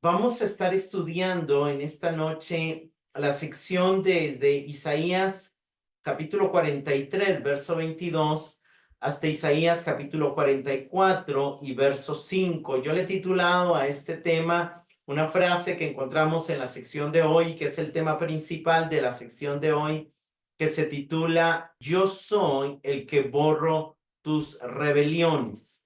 Vamos a estar estudiando en esta noche la sección desde Isaías capítulo 43, verso 22, hasta Isaías capítulo 44 y verso 5. Yo le he titulado a este tema una frase que encontramos en la sección de hoy, que es el tema principal de la sección de hoy, que se titula Yo soy el que borro tus rebeliones.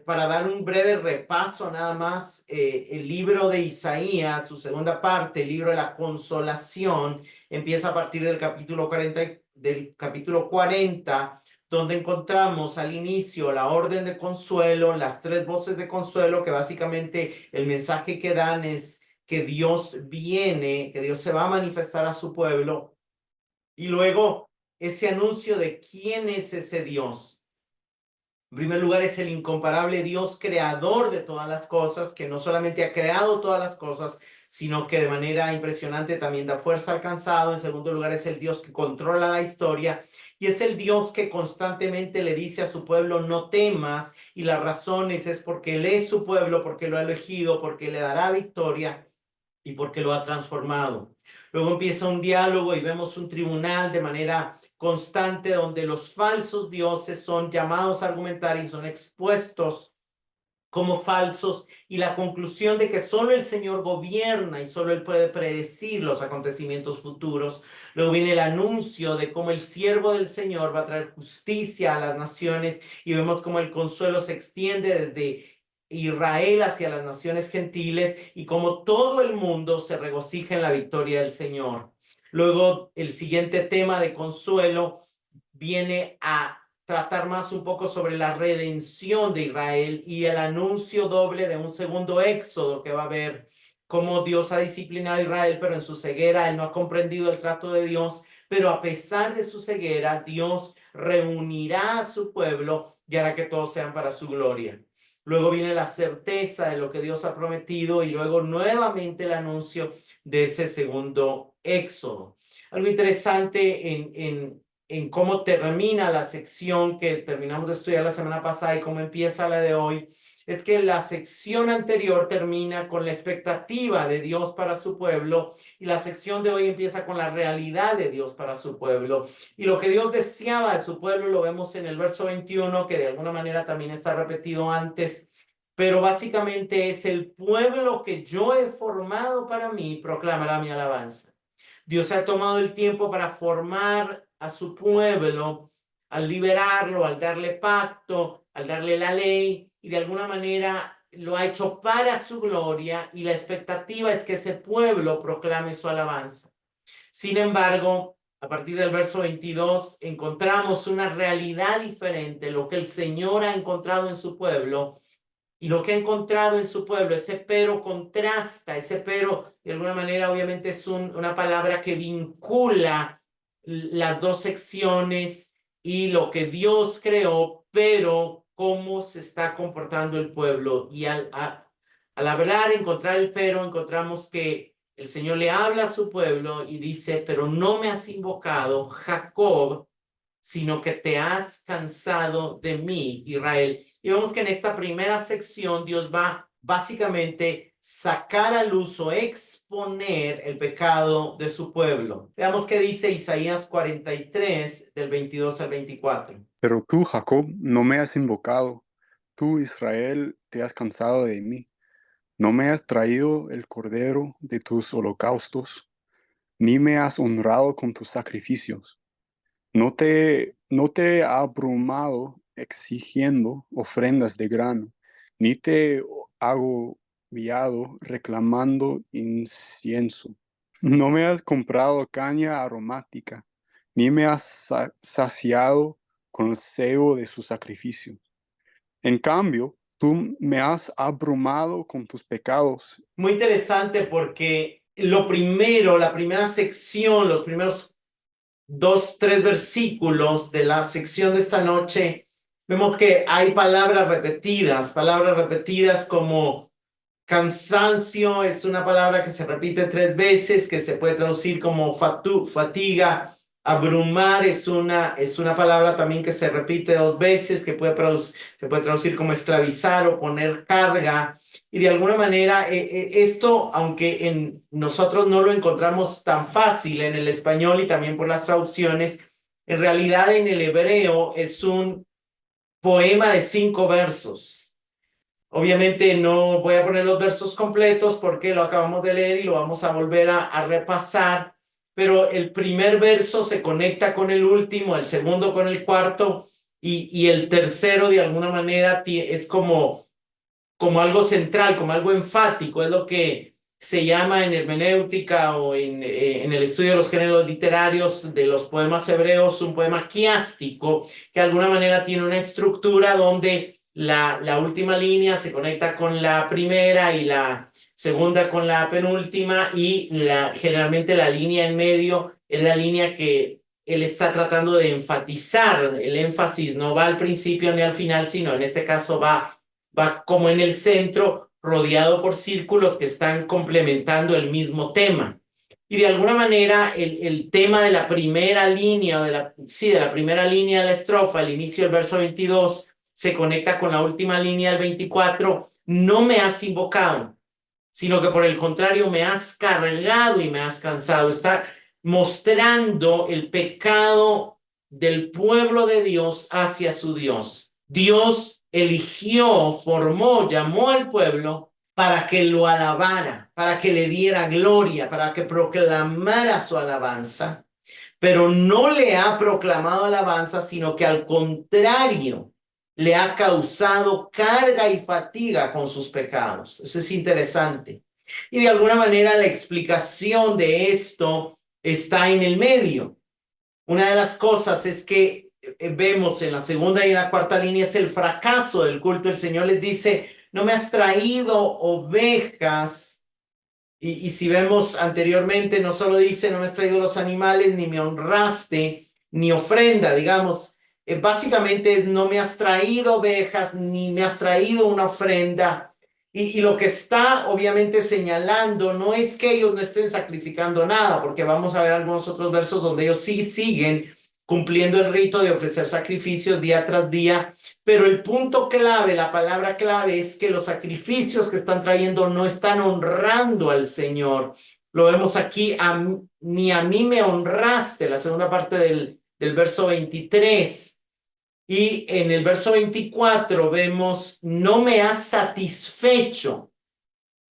Para dar un breve repaso nada más, el libro de Isaías, su segunda parte, el libro de la consolación, empieza a partir del capítulo 40, donde encontramos al inicio la orden de consuelo, las tres voces de consuelo, que básicamente el mensaje que dan es que Dios viene, que Dios se va a manifestar a su pueblo, y luego ese anuncio de quién es ese Dios. En primer lugar, es el incomparable Dios creador de todas las cosas, que no solamente ha creado todas las cosas, sino que de manera impresionante también da fuerza al cansado. En segundo lugar, es el Dios que controla la historia y es el Dios que constantemente le dice a su pueblo, no temas, y las razones es porque Él es su pueblo, porque lo ha elegido, porque le dará victoria y porque lo ha transformado. Luego empieza un diálogo y vemos un tribunal de manera constante donde los falsos dioses son llamados a argumentar y son expuestos como falsos, y la conclusión de que solo el Señor gobierna y solo Él puede predecir los acontecimientos futuros. Luego viene el anuncio de cómo el siervo del Señor va a traer justicia a las naciones, y vemos cómo el consuelo se extiende desde Israel hacia las naciones gentiles y como todo el mundo se regocija en la victoria del Señor. Luego el siguiente tema de consuelo viene a tratar más un poco sobre la redención de Israel y el anuncio doble de un segundo éxodo que va a haber, cómo Dios ha disciplinado a Israel, pero en su ceguera él no ha comprendido el trato de Dios, pero a pesar de su ceguera, Dios reunirá a su pueblo y hará que todos sean para su gloria. Luego viene la certeza de lo que Dios ha prometido y luego nuevamente el anuncio de ese segundo éxodo. Algo interesante en cómo termina la sección que terminamos de estudiar la semana pasada y cómo empieza la de hoy, es que la sección anterior termina con la expectativa de Dios para su pueblo y la sección de hoy empieza con la realidad de Dios para su pueblo. Y lo que Dios deseaba de su pueblo lo vemos en el verso 21, que de alguna manera también está repetido antes, pero básicamente es el pueblo que yo he formado para mí, proclamará mi alabanza. Dios ha tomado el tiempo para formar a su pueblo, al liberarlo, al darle pacto, al darle la ley, y de alguna manera lo ha hecho para su gloria, y la expectativa es que ese pueblo proclame su alabanza. Sin embargo, a partir del verso 22 encontramos una realidad diferente, lo que el Señor ha encontrado en su pueblo. Y lo que ha encontrado en su pueblo, ese pero contrasta, ese pero de alguna manera obviamente es una palabra que vincula las dos secciones y lo que Dios creó, pero cómo se está comportando el pueblo. Y al hablar, encontrar el pero, encontramos que el Señor le habla a su pueblo y dice, pero no me has invocado, Jacob, sino que te has cansado de mí, Israel. Y vemos que en esta primera sección Dios va básicamente sacar a luz o exponer el pecado de su pueblo. Veamos qué dice Isaías 43, del 22 al 24. Pero tú, Jacob, no me has invocado, tú, Israel, te has cansado de mí. No me has traído el cordero de tus holocaustos, ni me has honrado con tus sacrificios. No te he abrumado exigiendo ofrendas de grano, ni te he agobiado reclamando incienso. No me has comprado caña aromática, ni me has saciado con el cebo de sus sacrificios. En cambio, tú me has abrumado con tus pecados. Muy interesante porque lo primero, la primera sección, los primeros 2, 3 versículos de la sección de esta noche, vemos que hay palabras repetidas como cansancio, es una palabra que se repite 3 veces, que se puede traducir como fatiga, Abrumar es una palabra también que se repite dos veces, que se puede traducir como esclavizar o poner carga. Y de alguna manera, esto, aunque nosotros no lo encontramos tan fácil en el español y también por las traducciones, en realidad en el hebreo es un poema de 5 versos. Obviamente no voy a poner los versos completos porque lo acabamos de leer y lo vamos a volver a repasar, pero el primer verso se conecta con el último, el segundo con el cuarto y el tercero de alguna manera es como algo central, como algo enfático, es lo que se llama en hermenéutica o en el estudio de los géneros literarios de los poemas hebreos, un poema quiástico, que de alguna manera tiene una estructura donde la última línea se conecta con la primera y la segunda con la penúltima y generalmente la línea en medio es la línea que él está tratando de enfatizar. El énfasis no va al principio ni al final, sino en este caso va como en el centro, rodeado por círculos que están complementando el mismo tema. Y de alguna manera el tema de la primera línea, de la primera línea de la estrofa, el inicio del verso 22, se conecta con la última línea del 24, no me has invocado, sino que por el contrario me has cargado y me has cansado. Está mostrando el pecado del pueblo de Dios hacia su Dios. Dios eligió, formó, llamó al pueblo para que lo alabara, para que le diera gloria, para que proclamara su alabanza, pero no le ha proclamado alabanza, sino que al contrario, le ha causado carga y fatiga con sus pecados. Eso es interesante. Y de alguna manera la explicación de esto está en el medio. Una de las cosas es que vemos en la segunda y en la cuarta línea es el fracaso del culto. El Señor les dice, no me has traído ovejas. Y si vemos anteriormente, no solo dice, no me has traído los animales, ni me honraste, ni ofrenda, digamos. Básicamente, no me has traído ovejas, ni me has traído una ofrenda. Y lo que está obviamente señalando no es que ellos no estén sacrificando nada, porque vamos a ver algunos otros versos donde ellos sí siguen cumpliendo el rito de ofrecer sacrificios día tras día, pero el punto clave, la palabra clave es que los sacrificios que están trayendo no están honrando al Señor. Lo vemos aquí, ni a mí me honraste, la segunda parte del verso 23. Y en el verso 24 vemos, no me has satisfecho.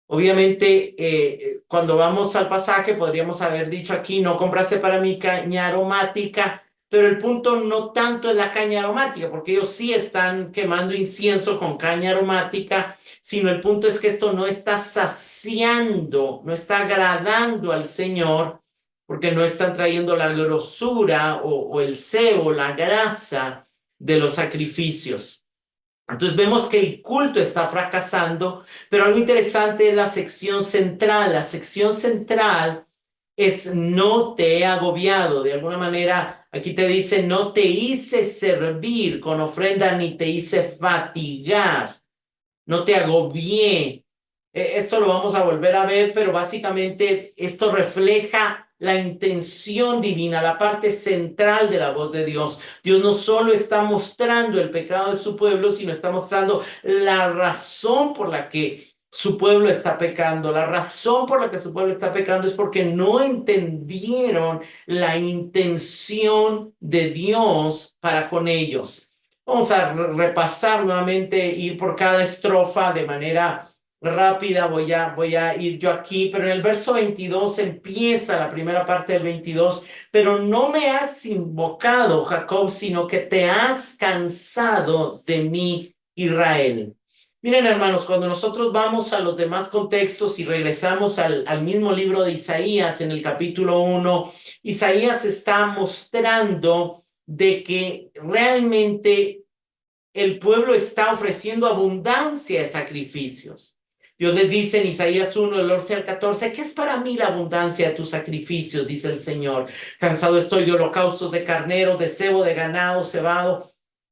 Obviamente, cuando vamos al pasaje, podríamos haber dicho aquí, no compraste para mí caña aromática, pero el punto no tanto es la caña aromática, porque ellos sí están quemando incienso con caña aromática, sino el punto es que esto no está saciando, no está agradando al Señor, porque no están trayendo la grosura o el sebo, la grasa de los sacrificios. Entonces vemos que el culto está fracasando, pero algo interesante es la sección central. La sección central es no te he agobiado. De alguna manera, aquí te dice, no te hice servir con ofrenda ni te hice fatigar, no te agobié. Esto lo vamos a volver a ver, pero básicamente esto refleja la intención divina, la parte central de la voz de Dios. Dios no solo está mostrando el pecado de su pueblo, sino está mostrando la razón por la que su pueblo está pecando. La razón por la que su pueblo está pecando es porque no entendieron la intención de Dios para con ellos. Vamos a repasar nuevamente, ir por cada estrofa de manera rápida. Voy a ir yo aquí, pero en el verso 22 empieza la primera parte del 22. Pero no me has invocado, Jacob, sino que te has cansado de mí, Israel. Miren, hermanos, cuando nosotros vamos a los demás contextos y regresamos al mismo libro de Isaías, en el capítulo 1, Isaías está mostrando de que realmente el pueblo está ofreciendo abundancia de sacrificios. Dios les dice en Isaías 1, del 11 al 14, ¿qué es para mí la abundancia de tus sacrificios? Dice el Señor. Cansado estoy de holocaustos de carneros, de cebo de ganado cebado.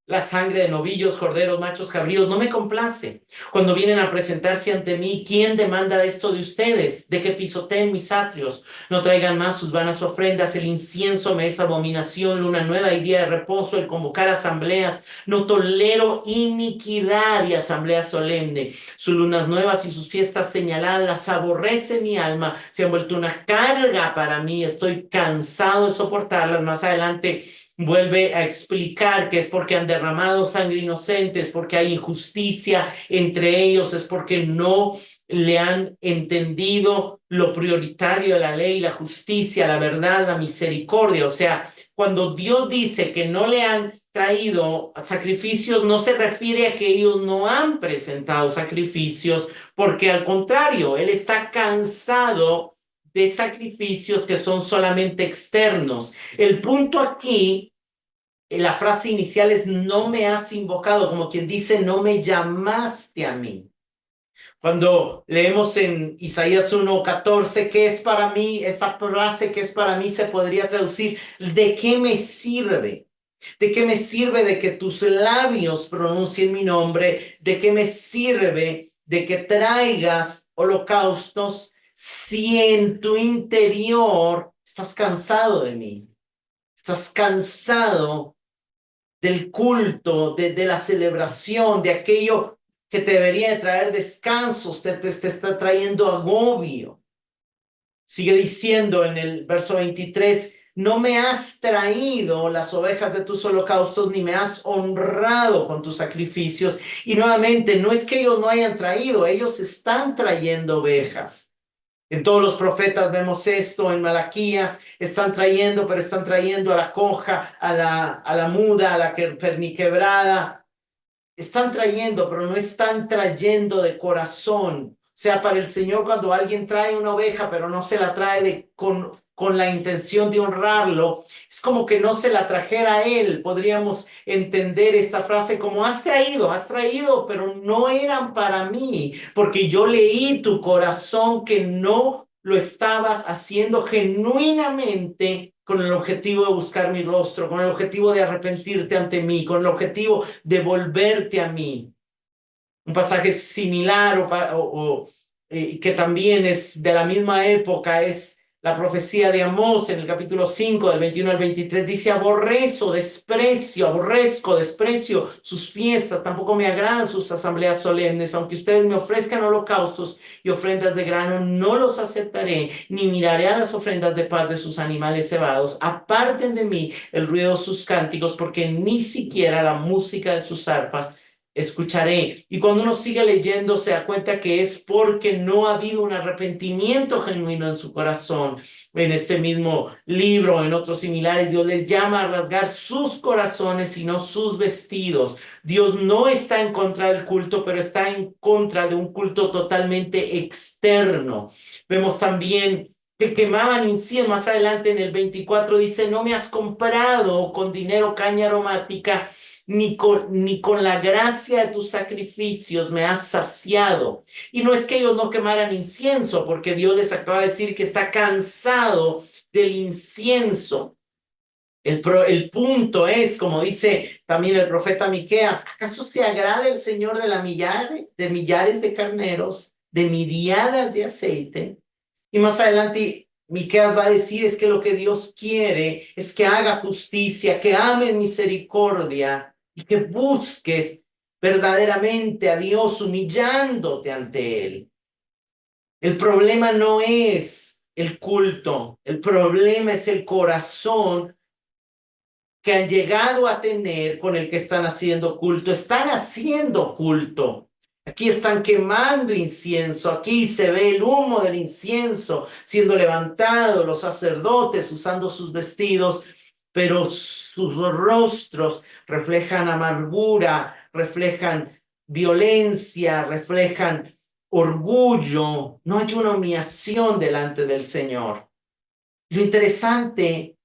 la sangre de novillos, corderos, machos, cabríos, no me complace. Cuando vienen a presentarse ante mí, ¿quién demanda esto de ustedes? De que pisoteen mis atrios, no traigan más sus vanas ofrendas, el incienso me es abominación, luna nueva y día de reposo, el convocar asambleas, no tolero iniquidad y asamblea solemne. Sus lunas nuevas y sus fiestas señaladas las aborrece mi alma, se han vuelto una carga para mí, estoy cansado de soportarlas. Más adelante vuelve a explicar que es porque han derramado sangre inocente, es porque hay injusticia entre ellos, es porque no le han entendido lo prioritario de la ley, la justicia, la verdad, la misericordia. O sea, cuando Dios dice que no le han traído sacrificios, no se refiere a que ellos no han presentado sacrificios, porque al contrario, Él está cansado de sacrificios que son solamente externos. El punto aquí, la frase inicial es no me has invocado, como quien dice no me llamaste a mí. Cuando leemos en Isaías 1:14, ¿qué es para mí? Esa frase que es para mí se podría traducir, ¿de qué me sirve? ¿De qué me sirve de que tus labios pronuncien mi nombre? ¿De qué me sirve de que traigas holocaustos si en tu interior estás cansado de mí? Estás cansado del culto, de la celebración, de aquello que te debería de traer descanso, te está trayendo agobio. Sigue diciendo en el verso 23, no me has traído las ovejas de tus holocaustos, ni me has honrado con tus sacrificios. Y nuevamente, no es que ellos no hayan traído, ellos están trayendo ovejas. En todos los profetas vemos esto, en Malaquías están trayendo, pero están trayendo a la coja, a la muda, a la perniquebrada. Están trayendo, pero no están trayendo de corazón. O sea, para el Señor cuando alguien trae una oveja, pero no se la trae con la intención de honrarlo, es como que no se la trajera a Él. Podríamos entender esta frase como has traído, pero no eran para mí, porque yo leí tu corazón que no lo estabas haciendo genuinamente con el objetivo de buscar mi rostro, con el objetivo de arrepentirte ante mí, con el objetivo de volverte a mí. Un pasaje similar que también es de la misma época es la profecía de Amós en el capítulo 5 del 21 al 23. Dice, aborrezco, desprecio sus fiestas, tampoco me agradan sus asambleas solemnes, aunque ustedes me ofrezcan holocaustos y ofrendas de grano, no los aceptaré, ni miraré a las ofrendas de paz de sus animales cebados. Aparten de mí el ruido de sus cánticos, porque ni siquiera la música de sus arpas escucharé. Y cuando uno sigue leyendo se da cuenta que es porque no ha habido un arrepentimiento genuino en su corazón. En este mismo libro, en otros similares, Dios les llama a rasgar sus corazones y no sus vestidos. Dios no está en contra del culto, pero está en contra de un culto totalmente externo. Vemos también que quemaban incienso. Más adelante en el 24 dice, no me has comprado con dinero caña aromática, ni con la gracia de tus sacrificios me has saciado. Y no es que ellos no quemaran incienso, porque Dios les acaba de decir que está cansado del incienso. El punto es, como dice también el profeta Miqueas, ¿acaso se agrada el Señor de millares de carneros, de miriadas de aceite? Y más adelante Miqueas va a decir es que lo que Dios quiere es que haga justicia, que ames misericordia y que busques verdaderamente a Dios humillándote ante Él. El problema no es el culto, el problema es el corazón que han llegado a tener con el que están haciendo culto. Están haciendo culto. Aquí están quemando incienso, aquí se ve el humo del incienso siendo levantado, los sacerdotes usando sus vestidos, pero sus rostros reflejan amargura, reflejan violencia, reflejan orgullo. No hay una humillación delante del Señor. Lo interesante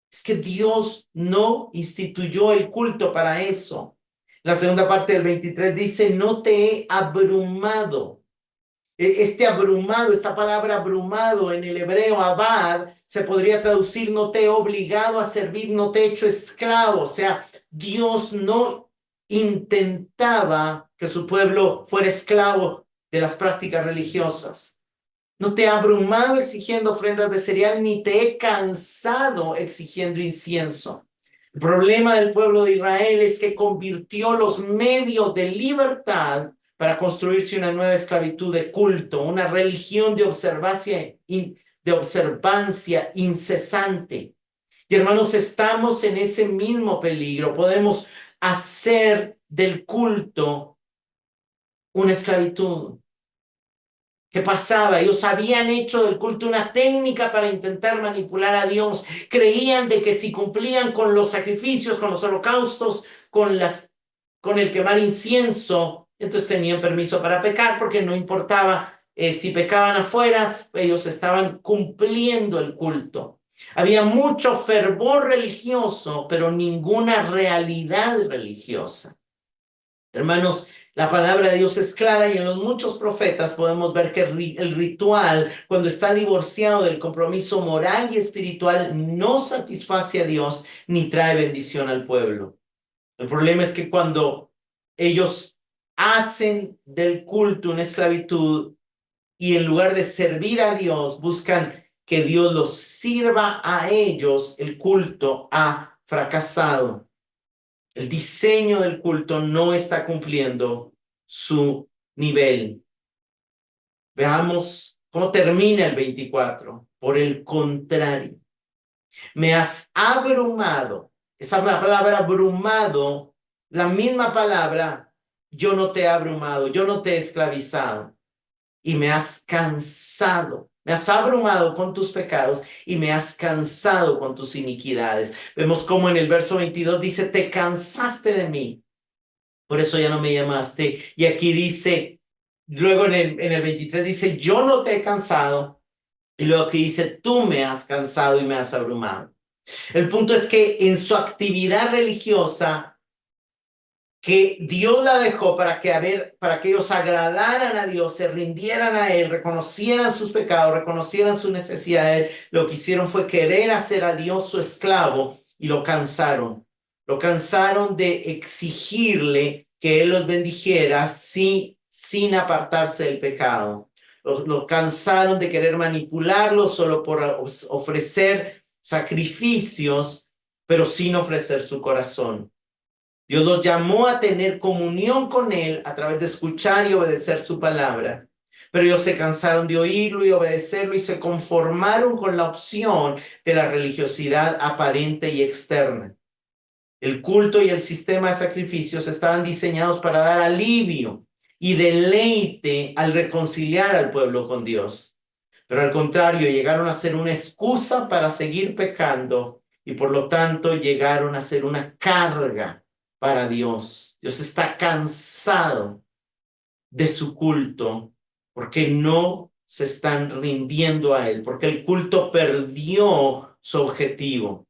es que Dios no instituyó el culto para eso. La segunda parte del 23 dice, no te he abrumado. Este abrumado, esta palabra abrumado en el hebreo, abad, se podría traducir, no te he obligado a servir, no te he hecho esclavo. O sea, Dios no intentaba que su pueblo fuera esclavo de las prácticas religiosas. No te he abrumado exigiendo ofrendas de cereal, ni te he cansado exigiendo incienso. El problema del pueblo de Israel es que convirtió los medios de libertad para construirse una nueva esclavitud de culto, una religión de observancia incesante. Y hermanos, estamos en ese mismo peligro. Podemos hacer del culto una esclavitud. ¿Qué pasaba? Ellos habían hecho del culto una técnica para intentar manipular a Dios. Creían de que si cumplían con los sacrificios, con los holocaustos, con el quemar incienso, entonces tenían permiso para pecar, porque no importaba si pecaban afuera, ellos estaban cumpliendo el culto. Había mucho fervor religioso, pero ninguna realidad religiosa. Hermanos, la palabra de Dios es clara y en los muchos profetas podemos ver que el ritual, cuando está divorciado del compromiso moral y espiritual, no satisface a Dios ni trae bendición al pueblo. El problema es que cuando ellos hacen del culto una esclavitud y en lugar de servir a Dios, buscan que Dios los sirva a ellos, el culto ha fracasado. El diseño del culto no está cumpliendo su nivel. Veamos cómo termina el 24. Por el contrario, me has abrumado. Esa palabra abrumado, la misma palabra, yo no te he abrumado, yo no te he esclavizado. Y me has cansado. Me has abrumado con tus pecados y me has cansado con tus iniquidades. Vemos cómo en el verso 22 dice, te cansaste de mí, por eso ya no me llamaste. Y aquí dice, luego en el 23 dice, yo no te he cansado. Y luego aquí dice, tú me has cansado y me has abrumado. El punto es que en su actividad religiosa, que Dios la dejó para que ellos agradaran a Dios, se rindieran a Él, reconocieran sus pecados, reconocieran sus necesidades, lo que hicieron fue querer hacer a Dios su esclavo y lo cansaron. Lo cansaron de exigirle que Él los bendijera sin apartarse del pecado. Los cansaron de querer manipularlo solo por ofrecer sacrificios, pero sin ofrecer su corazón. Dios los llamó a tener comunión con Él a través de escuchar y obedecer su palabra. Pero ellos se cansaron de oírlo y obedecerlo y se conformaron con la opción de la religiosidad aparente y externa. El culto y el sistema de sacrificios estaban diseñados para dar alivio y deleite al reconciliar al pueblo con Dios. Pero al contrario, llegaron a ser una excusa para seguir pecando y por lo tanto llegaron a ser una carga para Dios. Dios está cansado de su culto porque no se están rindiendo a Él, porque el culto perdió su objetivo.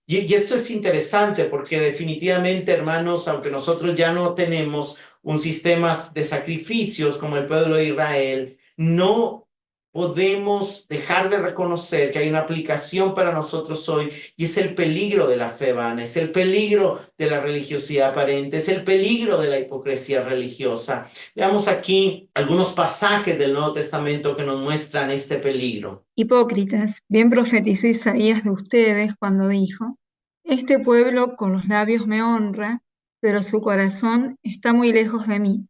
Y esto es interesante porque definitivamente, hermanos, aunque nosotros ya no tenemos un sistema de sacrificios como el pueblo de Israel, no podemos dejar de reconocer que hay una aplicación para nosotros hoy y es el peligro de la fe vana, es el peligro de la religiosidad aparente, es el peligro de la hipocresía religiosa. Veamos aquí algunos pasajes del Nuevo Testamento que nos muestran este peligro. Hipócritas, bien profetizó Isaías de ustedes cuando dijo, este pueblo con los labios me honra, pero su corazón está muy lejos de mí,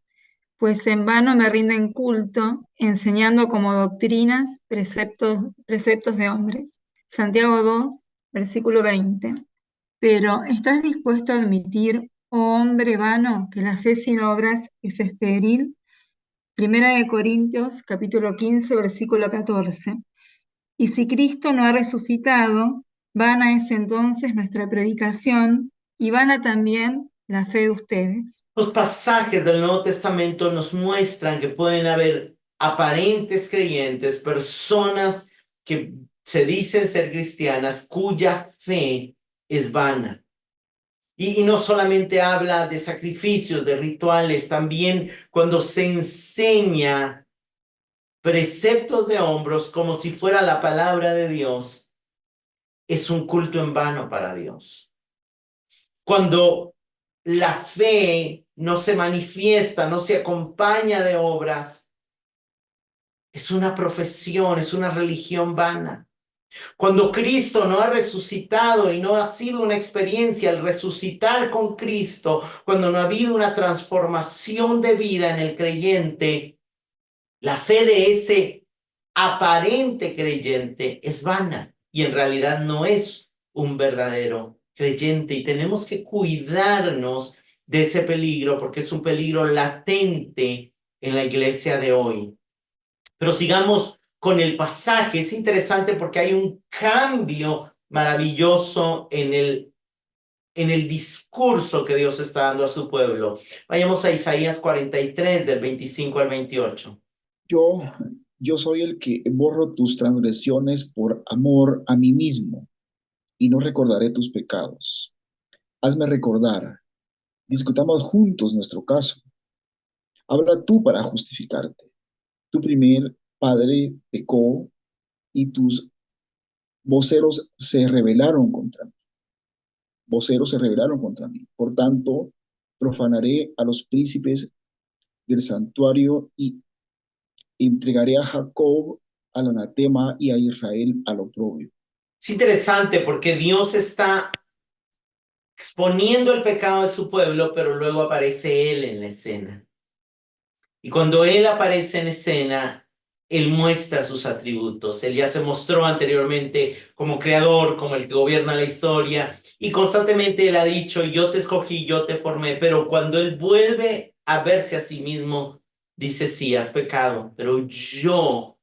pues en vano me rinden culto, enseñando como doctrinas preceptos de hombres. Santiago 2, versículo 20. Pero ¿estás dispuesto a admitir, oh hombre vano, que la fe sin obras es estéril? Primera de Corintios, capítulo 15, versículo 14. Y si Cristo no ha resucitado, vana es entonces nuestra predicación y vana también la fe de ustedes. Los pasajes del Nuevo Testamento nos muestran que pueden haber aparentes creyentes, personas que se dicen ser cristianas, cuya fe es vana. Y no solamente habla de sacrificios, de rituales, también cuando se enseña preceptos de hombros como si fuera la palabra de Dios, es un culto en vano para Dios. Cuando la fe no se manifiesta, no se acompaña de obras, es una profesión, es una religión vana. Cuando Cristo no ha resucitado y no ha sido una experiencia el resucitar con Cristo, cuando no ha habido una transformación de vida en el creyente, la fe de ese aparente creyente es vana y en realidad no es un verdadero creyente. Y tenemos que cuidarnos de ese peligro porque es un peligro latente en la iglesia de hoy. Pero sigamos con el pasaje. Es interesante porque hay un cambio maravilloso en el discurso que Dios está dando a su pueblo. Vayamos a Isaías 43, del 25 al 28. Yo, yo soy el que borro tus transgresiones por amor a mí mismo y no recordaré tus pecados. Hazme recordar, discutamos juntos nuestro caso. Habla tú para justificarte. Tu primer padre pecó y tus voceros se rebelaron contra mí. Voceros se rebelaron contra mí. Por tanto, profanaré a los príncipes del santuario y entregaré a Jacob al anatema y a Israel al oprobio. Es interesante porque Dios está exponiendo el pecado de su pueblo, pero luego aparece Él en la escena. Y cuando Él aparece en escena, Él muestra sus atributos. Él ya se mostró anteriormente como creador, como el que gobierna la historia, y constantemente Él ha dicho, yo te escogí, yo te formé, pero cuando Él vuelve a verse a sí mismo, dice, sí, has pecado, pero yo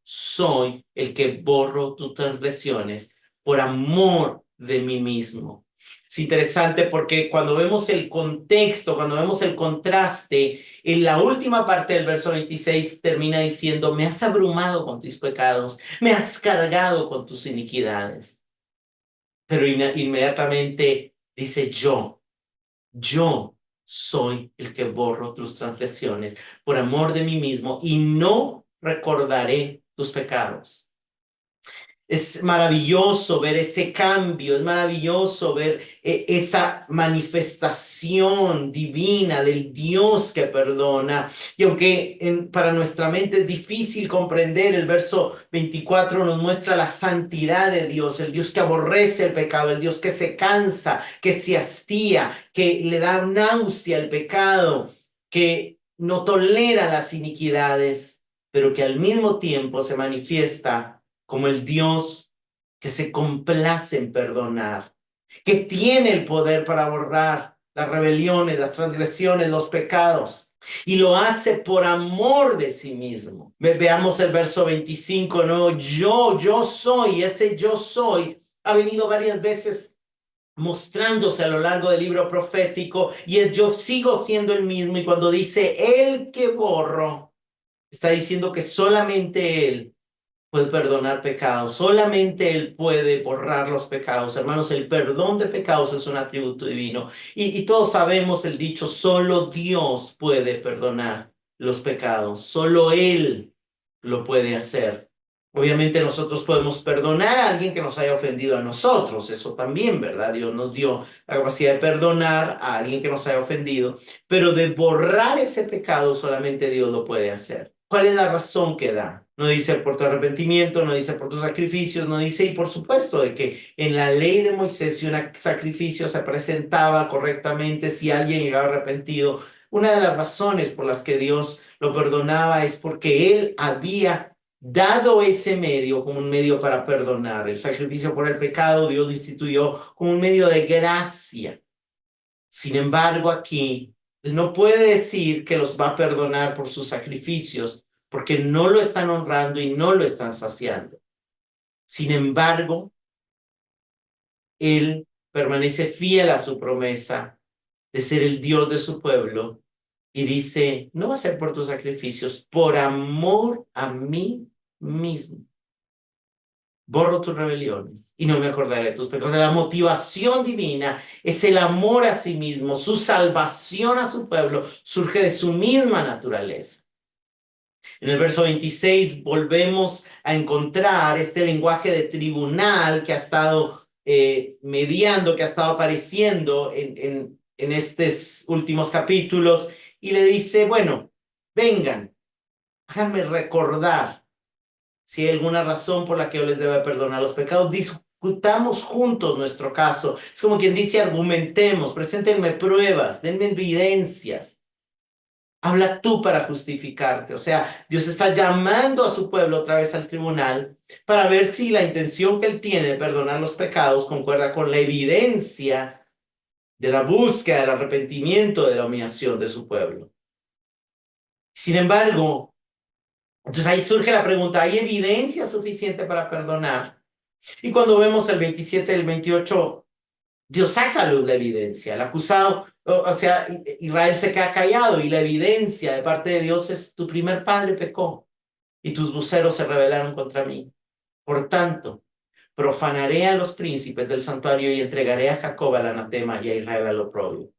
soy el que borro tus transgresiones por amor de mí mismo. Es interesante porque cuando vemos el contexto, cuando vemos el contraste, en la última parte del verso 26 termina diciendo, me has abrumado con tus pecados, me has cargado con tus iniquidades. Pero inmediatamente dice yo soy el que borro tus transgresiones por amor de mí mismo y no recordaré tus pecados. Es maravilloso ver ese cambio, es maravilloso ver esa manifestación divina del Dios que perdona. Y aunque para nuestra mente es difícil comprender, el verso 24 nos muestra la santidad de Dios, el Dios que aborrece el pecado, el Dios que se cansa, que se hastía, que le da náusea el pecado, que no tolera las iniquidades, pero que al mismo tiempo se manifiesta como el Dios que se complace en perdonar, que tiene el poder para borrar las rebeliones, las transgresiones, los pecados, y lo hace por amor de sí mismo. Veamos el verso 25, ¿no? Yo soy, ese yo soy ha venido varias veces mostrándose a lo largo del libro profético, y es yo sigo siendo el mismo, y cuando dice el que borro, está diciendo que solamente Él puede perdonar pecados, solamente Él puede borrar los pecados. Hermanos, el perdón de pecados es un atributo divino. Y todos sabemos el dicho, solo Dios puede perdonar los pecados, solo Él lo puede hacer. Obviamente nosotros podemos perdonar a alguien que nos haya ofendido a nosotros, eso también, ¿verdad? Dios nos dio la capacidad de perdonar a alguien que nos haya ofendido, pero de borrar ese pecado solamente Dios lo puede hacer. ¿Cuál es la razón que da? No dice por tu arrepentimiento, no dice por tus sacrificios, no dice, y por supuesto de que en la ley de Moisés, si un sacrificio se presentaba correctamente, si alguien llegaba arrepentido, una de las razones por las que Dios lo perdonaba es porque Él había dado ese medio como un medio para perdonar. El sacrificio por el pecado Dios lo instituyó como un medio de gracia. Sin embargo, aquí Él no puede decir que los va a perdonar por sus sacrificios, porque no lo están honrando y no lo están saciando. Sin embargo, Él permanece fiel a su promesa de ser el Dios de su pueblo y dice, no va a ser por tus sacrificios, por amor a mí mismo. Borro tus rebeliones y no me acordaré de tus pecados. La motivación divina es el amor a sí mismo, su salvación a su pueblo surge de su misma naturaleza. En el verso 26 volvemos a encontrar este lenguaje de tribunal que ha estado mediando, que ha estado apareciendo en estos últimos capítulos, y le dice, bueno, vengan, háganme recordar si hay alguna razón por la que yo les deba perdonar los pecados. Discutamos juntos nuestro caso. Es como quien dice, argumentemos, preséntenme pruebas, denme evidencias. Habla tú para justificarte. O sea, Dios está llamando a su pueblo otra vez al tribunal para ver si la intención que él tiene de perdonar los pecados concuerda con la evidencia de la búsqueda, del arrepentimiento, de la humillación de su pueblo. Sin embargo, entonces ahí surge la pregunta, ¿hay evidencia suficiente para perdonar? Y cuando vemos el 27 y el 28, Dios saca a luz la evidencia. El acusado, o sea, Israel se queda callado y la evidencia de parte de Dios es: tu primer padre pecó y tus voceros se rebelaron contra mí. Por tanto, profanaré a los príncipes del santuario y entregaré a Jacob al anatema y a Israel al oprobio.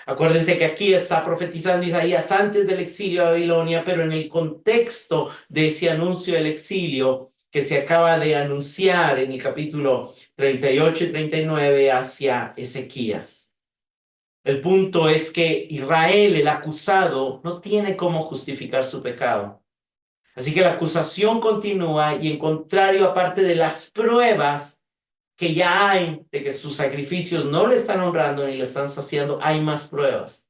Acuérdense que aquí está profetizando Isaías antes del exilio a Babilonia, pero en el contexto de ese anuncio del exilio que se acaba de anunciar en el capítulo 38 y 39 hacia Ezequías. El punto es que Israel, el acusado, no tiene cómo justificar su pecado. Así que la acusación continúa y, en contrario, aparte de las pruebas que ya hay de que sus sacrificios no le están honrando ni le están saciando, hay más pruebas.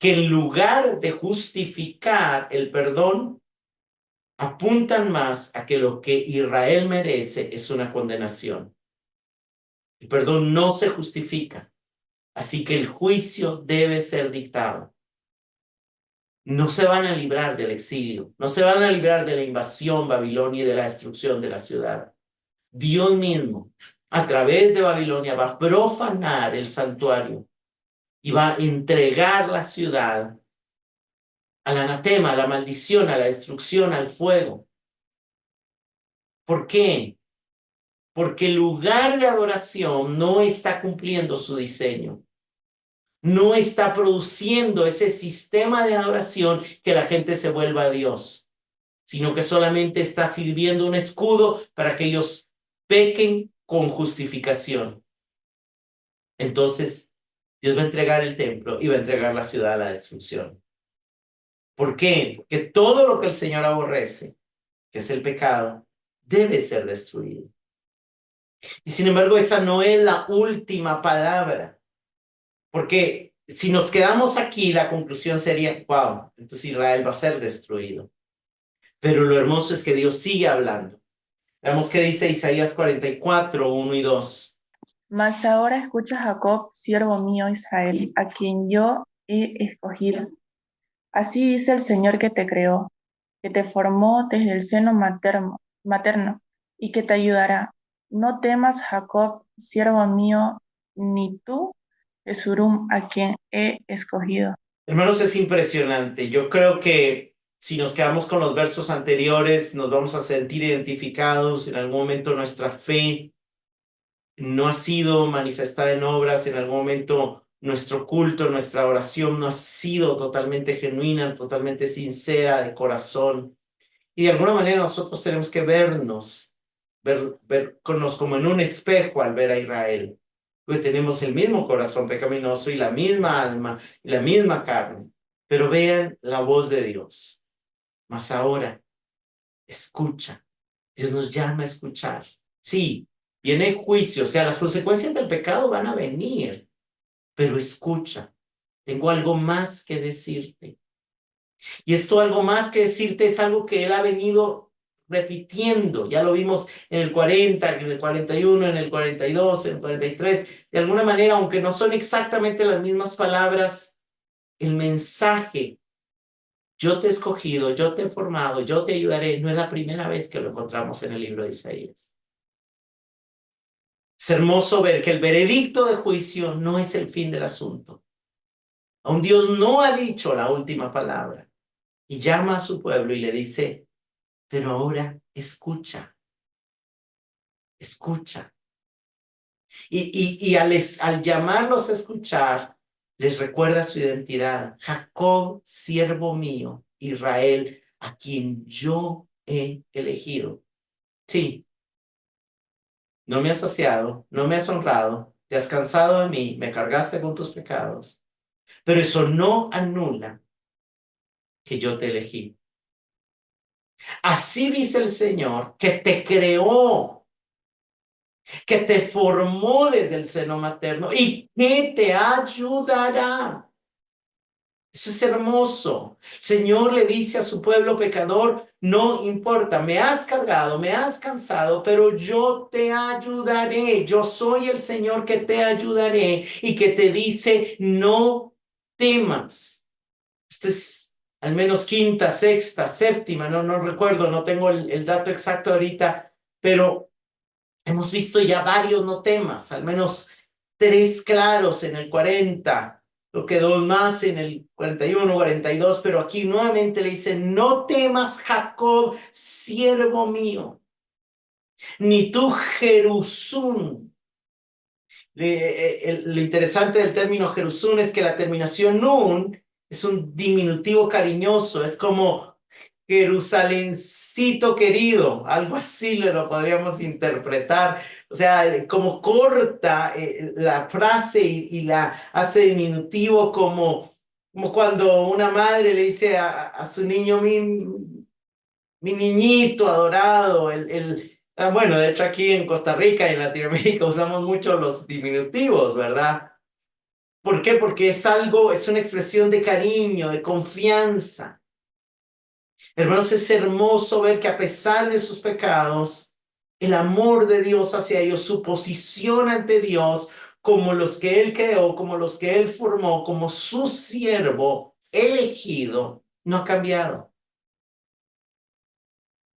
Que en lugar de justificar el perdón, apuntan más a que lo que Israel merece es una condenación. El perdón no se justifica, así que el juicio debe ser dictado. No se van a librar del exilio, no se van a librar de la invasión babilonia y de la destrucción de la ciudad. Dios mismo, a través de Babilonia, va a profanar el santuario y va a entregar la ciudad al anatema, a la maldición, a la destrucción, al fuego. ¿Por qué? Porque el lugar de adoración no está cumpliendo su diseño. No está produciendo ese sistema de adoración que la gente se vuelva a Dios, sino que solamente está sirviendo un escudo para que ellos pequen con justificación. Entonces, Dios va a entregar el templo y va a entregar la ciudad a la destrucción. ¿Por qué? Porque todo lo que el Señor aborrece, que es el pecado, debe ser destruido. Y sin embargo, esa no es la última palabra. Porque si nos quedamos aquí, la conclusión sería, wow, entonces Israel va a ser destruido. Pero lo hermoso es que Dios sigue hablando. Veamos qué dice Isaías 44, 1 y 2. Mas ahora escucha Jacob, siervo mío Israel, a quien yo he escogido. Así dice el Señor que te creó, que te formó desde el seno materno y que te ayudará. No temas, Jacob, siervo mío, ni tú, Jesurum, a quien he escogido. Hermanos, es impresionante. Yo creo que si nos quedamos con los versos anteriores, nos vamos a sentir identificados. En algún momento nuestra fe no ha sido manifestada en obras, en algún momento nuestro culto, nuestra oración no ha sido totalmente genuina, totalmente sincera, de corazón. Y de alguna manera nosotros tenemos que vernos como en un espejo al ver a Israel. Porque tenemos el mismo corazón pecaminoso y la misma alma y la misma carne. Pero vean la voz de Dios. Mas ahora, escucha. Dios nos llama a escuchar. Sí, viene juicio, o sea, las consecuencias del pecado van a venir. Pero escucha, tengo algo más que decirte. Y esto algo más que decirte es algo que Él ha venido repitiendo. Ya lo vimos en el 40, en el 41, en el 42, en el 43. De alguna manera, aunque no son exactamente las mismas palabras, el mensaje, yo te he escogido, yo te he formado, yo te ayudaré, no es la primera vez que lo encontramos en el libro de Isaías. Es hermoso ver que el veredicto de juicio no es el fin del asunto. Aún Dios no ha dicho la última palabra y llama a su pueblo y le dice, pero ahora escucha, escucha. Y al llamarlos a escuchar, les recuerda su identidad. Jacob, siervo mío, Israel, a quien yo he elegido. Sí, no me has saciado, no me has honrado, te has cansado de mí, me cargaste con tus pecados. Pero eso no anula que yo te elegí. Así dice el Señor, que te creó, que te formó desde el seno materno y que te ayudará. Eso es hermoso. El Señor le dice a su pueblo pecador, no importa, me has cargado, me has cansado, pero yo te ayudaré. Yo soy el Señor que te ayudaré y que te dice, no temas. Este es al menos quinta, sexta, séptima, no recuerdo, no tengo el dato exacto ahorita, pero hemos visto ya varios no temas, al menos 3 claros en el 40, lo que 2 más en el 41, 42, pero aquí nuevamente le dice, no temas, Jacob, siervo mío, ni tú, Jerusún. Lo interesante del término Jerusún es que la terminación nun es un diminutivo cariñoso, es como Jerusalencito querido, algo así lo podríamos interpretar, o sea, como corta la frase y la hace diminutivo como cuando una madre le dice a su niño, mi niñito adorado, bueno, de hecho aquí en Costa Rica y en Latinoamérica usamos mucho los diminutivos, ¿verdad? ¿Por qué? Porque es una expresión de cariño, de confianza. Hermanos, es hermoso ver que a pesar de sus pecados, el amor de Dios hacia ellos, su posición ante Dios, como los que Él creó, como los que Él formó, como su siervo elegido, no ha cambiado.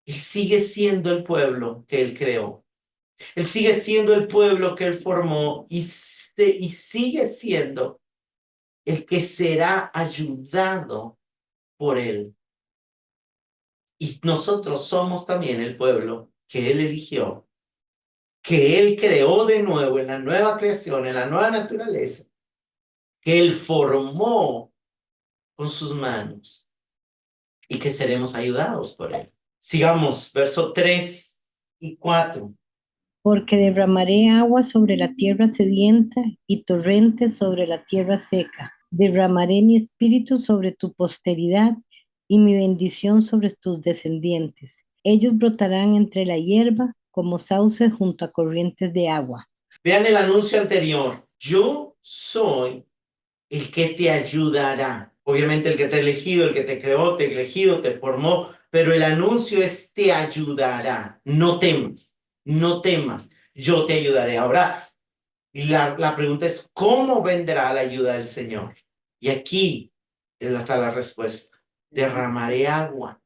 Él sigue siendo el pueblo que Él creó. Él sigue siendo el pueblo que Él formó y sigue siendo el que será ayudado por Él. Y nosotros somos también el pueblo que Él eligió, que Él creó de nuevo en la nueva creación, en la nueva naturaleza, que Él formó con sus manos y que seremos ayudados por Él. Sigamos, verso 3 y 4. Porque derramaré agua sobre la tierra sedienta y torrentes sobre la tierra seca. Derramaré mi espíritu sobre tu posteridad y mi bendición sobre tus descendientes. Ellos brotarán entre la hierba como sauces junto a corrientes de agua. Vean el anuncio anterior. Yo soy el que te ayudará. Obviamente el que te ha elegido, el que te creó, te ha elegido, te formó, pero el anuncio es te ayudará. No temas, no temas, yo te ayudaré. Ahora, la pregunta es, ¿cómo vendrá la ayuda del Señor? Y aquí está la respuesta. Derramaré agua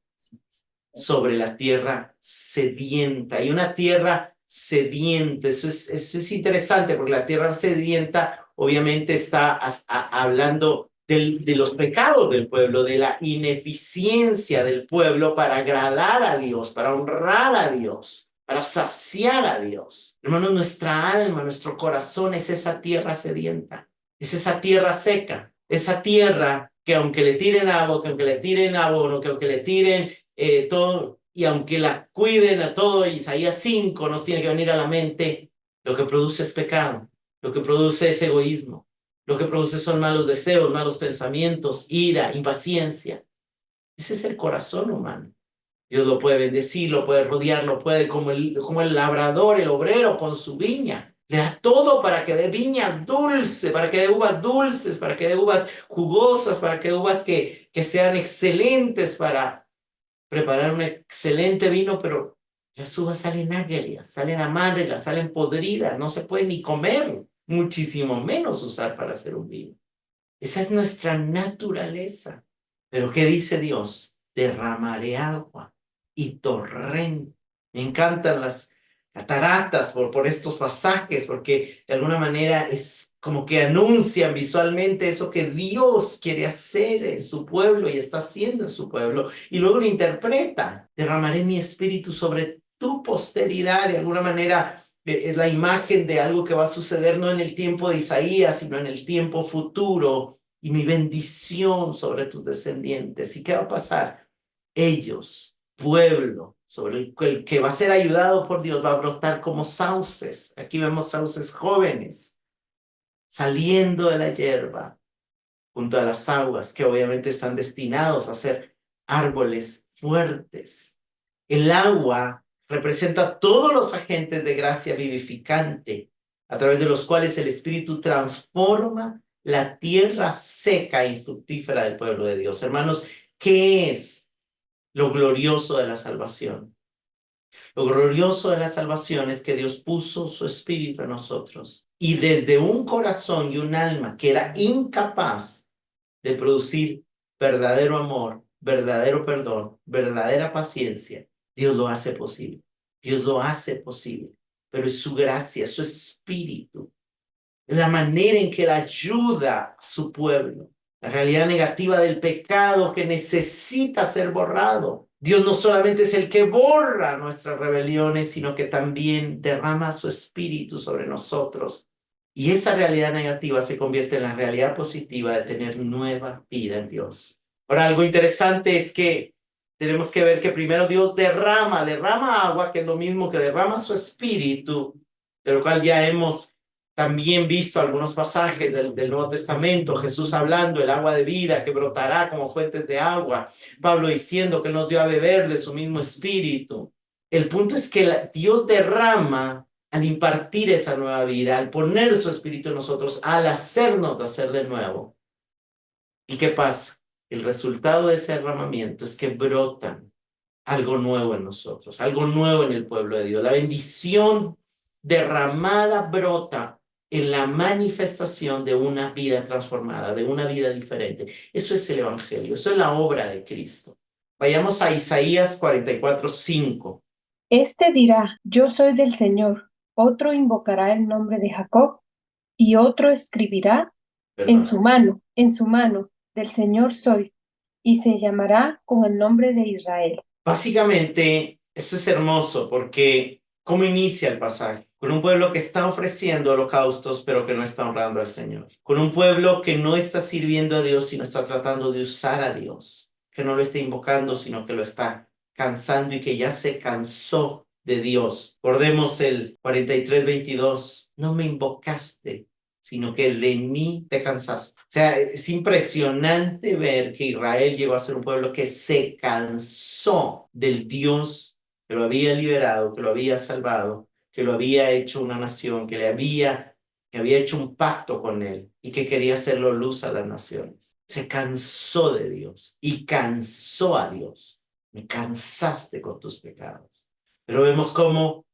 sobre la tierra sedienta. Y una tierra sedienta, eso es interesante porque la tierra sedienta obviamente está hablando de los pecados del pueblo, de la ineficiencia del pueblo para agradar a Dios, para honrar a Dios, para saciar a Dios. Hermanos, nuestra alma, nuestro corazón es esa tierra sedienta, es esa tierra seca, esa tierra que aunque le tiren agua, que aunque le tiren abono, que aunque le tiren todo, y aunque la cuiden a todo, Isaías 5 nos tiene que venir a la mente, lo que produce es pecado, lo que produce es egoísmo, lo que produce son malos deseos, malos pensamientos, ira, impaciencia. Ese es el corazón humano. Dios lo puede bendecir, lo puede rodear, lo puede como el labrador, el obrero con su viña. Le da todo para que dé viñas dulces, para que dé uvas dulces, para que dé uvas jugosas, para que dé uvas que sean excelentes para preparar un excelente vino, pero las uvas salen agrias, salen amargas, salen podridas, no se pueden ni comer, muchísimo menos usar para hacer un vino. Esa es nuestra naturaleza. Pero ¿qué dice Dios? Derramaré agua y torrente. Me encantan las cataratas por estos pasajes, porque de alguna manera es como que anuncian visualmente eso que Dios quiere hacer en su pueblo y está haciendo en su pueblo. Y luego lo interpreta. Derramaré mi espíritu sobre tu posteridad. De alguna manera es la imagen de algo que va a suceder no en el tiempo de Isaías, sino en el tiempo futuro. Y mi bendición sobre tus descendientes. ¿Y qué va a pasar? Ellos, pueblo, sobre el que va a ser ayudado por Dios, va a brotar como sauces. Aquí vemos sauces jóvenes saliendo de la hierba junto a las aguas, que obviamente están destinados a ser árboles fuertes. El agua representa todos los agentes de gracia vivificante a través de los cuales el Espíritu transforma la tierra seca e infructífera del pueblo de Dios. Hermanos, ¿qué es lo glorioso de la salvación? Lo glorioso de la salvación es que Dios puso su Espíritu en nosotros y desde un corazón y un alma que era incapaz de producir verdadero amor, verdadero perdón, verdadera paciencia, Dios lo hace posible. Dios lo hace posible, pero es su gracia, su Espíritu, la manera en que Él ayuda a su pueblo, la realidad negativa del pecado que necesita ser borrado. Dios no solamente es el que borra nuestras rebeliones, sino que también derrama su Espíritu sobre nosotros. Y esa realidad negativa se convierte en la realidad positiva de tener nueva vida en Dios. Ahora, algo interesante es que tenemos que ver que primero Dios derrama agua, que es lo mismo que derrama su Espíritu, de lo cual ya hemos también visto algunos pasajes del Nuevo Testamento, Jesús hablando, el agua de vida que brotará como fuentes de agua, Pablo diciendo que nos dio a beber de su mismo Espíritu. El punto es que Dios derrama al impartir esa nueva vida, al poner su Espíritu en nosotros, al hacernos nacer de nuevo. ¿Y qué pasa? El resultado de ese derramamiento es que brotan algo nuevo en nosotros, algo nuevo en el pueblo de Dios. La bendición derramada brota en la manifestación de una vida transformada, de una vida diferente. Eso es el Evangelio, eso es la obra de Cristo. Vayamos a Isaías 44:5. Este dirá, yo soy del Señor. Otro invocará el nombre de Jacob y otro escribirá en su mano, del Señor soy, y se llamará con el nombre de Israel. Básicamente, esto es hermoso porque ¿cómo inicia el pasaje? Con un pueblo que está ofreciendo holocaustos, pero que no está honrando al Señor. Con un pueblo que no está sirviendo a Dios, sino está tratando de usar a Dios. Que no lo está invocando, sino que lo está cansando y que ya se cansó de Dios. Recordemos el 43:22. No me invocaste, sino que de mí te cansaste. O sea, es impresionante ver que Israel llegó a ser un pueblo que se cansó del Dios que lo había liberado, que lo había salvado, que lo había hecho una nación, que había hecho un pacto con él y que quería hacerlo luz a las naciones. Se cansó de Dios y cansó a Dios. Me cansaste con tus pecados. Pero vemos cómo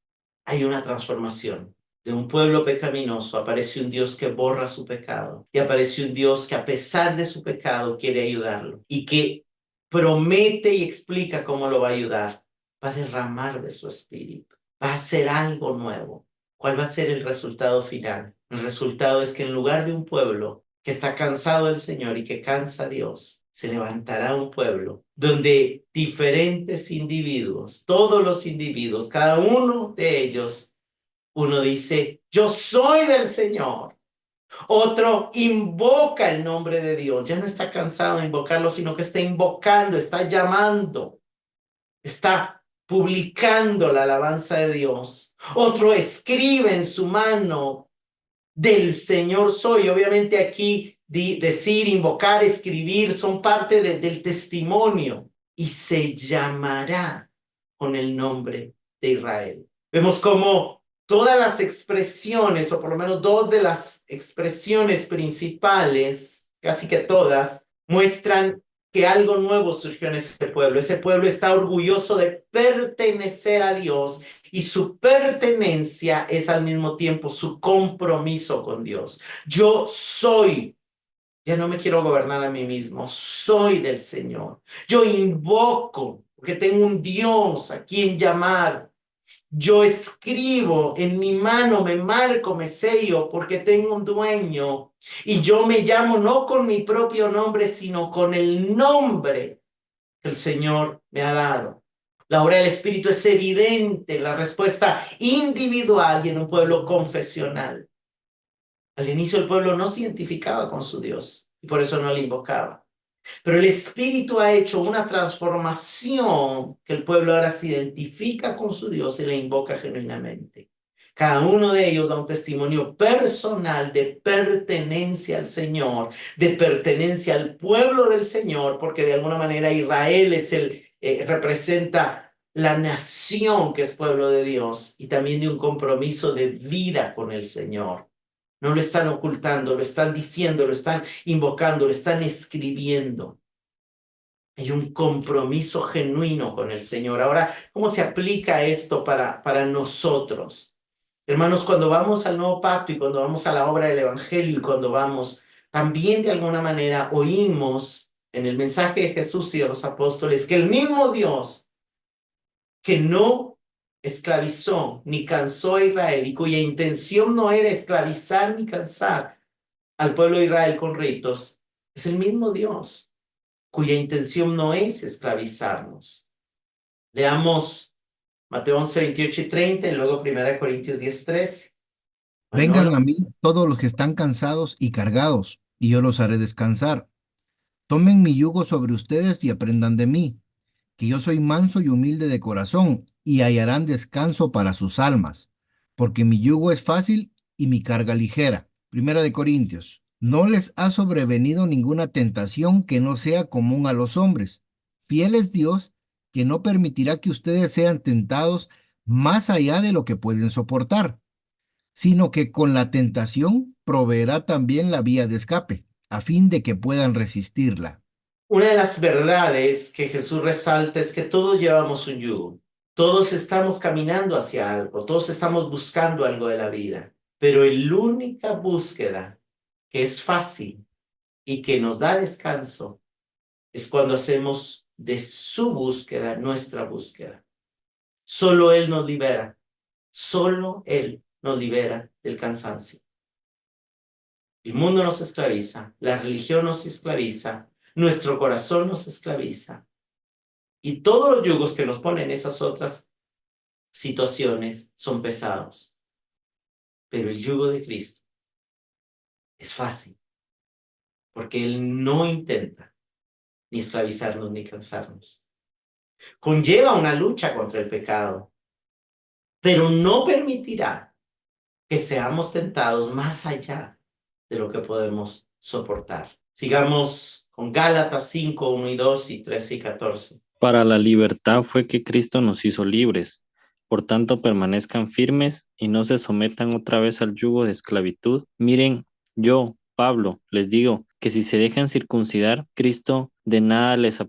hay una transformación. De un pueblo pecaminoso aparece un Dios que borra su pecado y aparece un Dios que a pesar de su pecado quiere ayudarlo y que promete y explica cómo lo va a ayudar. Va a derramar de su espíritu, va a hacer algo nuevo. ¿Cuál va a ser el resultado final? El resultado es que en lugar de un pueblo que está cansado del Señor y que cansa a Dios, se levantará un pueblo donde diferentes individuos, todos los individuos, cada uno de ellos, uno dice, yo soy del Señor. Otro invoca el nombre de Dios. Ya no está cansado de invocarlo, sino que está invocando, está llamando, está publicando la alabanza de Dios. Otro escribe en su mano, del Señor soy. Obviamente aquí decir, invocar, escribir son parte del testimonio. Y se llamará con el nombre de Israel. Vemos cómo todas las expresiones, o por lo menos dos de las expresiones principales, casi que todas, muestran que algo nuevo surgió en ese pueblo. Ese pueblo está orgulloso de pertenecer a Dios y su pertenencia es al mismo tiempo su compromiso con Dios. Yo soy, ya no me quiero gobernar a mí mismo, soy del Señor. Yo invoco, porque tengo un Dios a quien llamar. Yo escribo en mi mano, me marco, me sello, porque tengo un dueño. Y yo me llamo no con mi propio nombre, sino con el nombre que el Señor me ha dado. La obra del Espíritu es evidente, la respuesta individual y en un pueblo confesional. Al inicio el pueblo no se identificaba con su Dios y por eso no le invocaba. Pero el Espíritu ha hecho una transformación que el pueblo ahora se identifica con su Dios y le invoca genuinamente. Cada uno de ellos da un testimonio personal de pertenencia al Señor, de pertenencia al pueblo del Señor, porque de alguna manera Israel es representa la nación que es pueblo de Dios, y también de un compromiso de vida con el Señor. No lo están ocultando, lo están diciendo, lo están invocando, lo están escribiendo. Hay un compromiso genuino con el Señor. Ahora, ¿cómo se aplica esto para nosotros? Hermanos, cuando vamos al nuevo pacto y cuando vamos a la obra del Evangelio y cuando vamos, también de alguna manera oímos en el mensaje de Jesús y de los apóstoles que el mismo Dios que no esclavizó ni cansó a Israel y cuya intención no era esclavizar ni cansar al pueblo de Israel con ritos, es el mismo Dios cuya intención no es esclavizarnos. Leamos Mateo 11, 28 y 30 y luego 1 Corintios 10, 13. Vengan a mí todos los que están cansados y cargados, y yo los haré descansar. Tomen mi yugo sobre ustedes y aprendan de mí, que yo soy manso y humilde de corazón, y hallarán descanso para sus almas, porque mi yugo es fácil y mi carga ligera. 1 Corintios. No les ha sobrevenido ninguna tentación que no sea común a los hombres. Fiel es Dios, que no permitirá que ustedes sean tentados más allá de lo que pueden soportar, sino que con la tentación proveerá también la vía de escape, a fin de que puedan resistirla. Una de las verdades que Jesús resalta es que todos llevamos un yugo. Todos estamos caminando hacia algo, todos estamos buscando algo de la vida, pero la única búsqueda que es fácil y que nos da descanso es cuando hacemos de su búsqueda nuestra búsqueda. Solo Él nos libera, solo Él nos libera del cansancio. El mundo nos esclaviza, la religión nos esclaviza, nuestro corazón nos esclaviza. Y todos los yugos que nos ponen esas otras situaciones son pesados. Pero el yugo de Cristo es fácil, porque Él no intenta ni esclavizarnos ni cansarnos. Conlleva una lucha contra el pecado, pero no permitirá que seamos tentados más allá de lo que podemos soportar. Sigamos con Gálatas 5, 1 y 2 y 13 y 14. Para la libertad fue que Cristo nos hizo libres. Por tanto, permanezcan firmes y no se sometan otra vez al yugo de esclavitud. Miren, yo, Pablo, les digo que si se dejan circuncidar, Cristo de nada les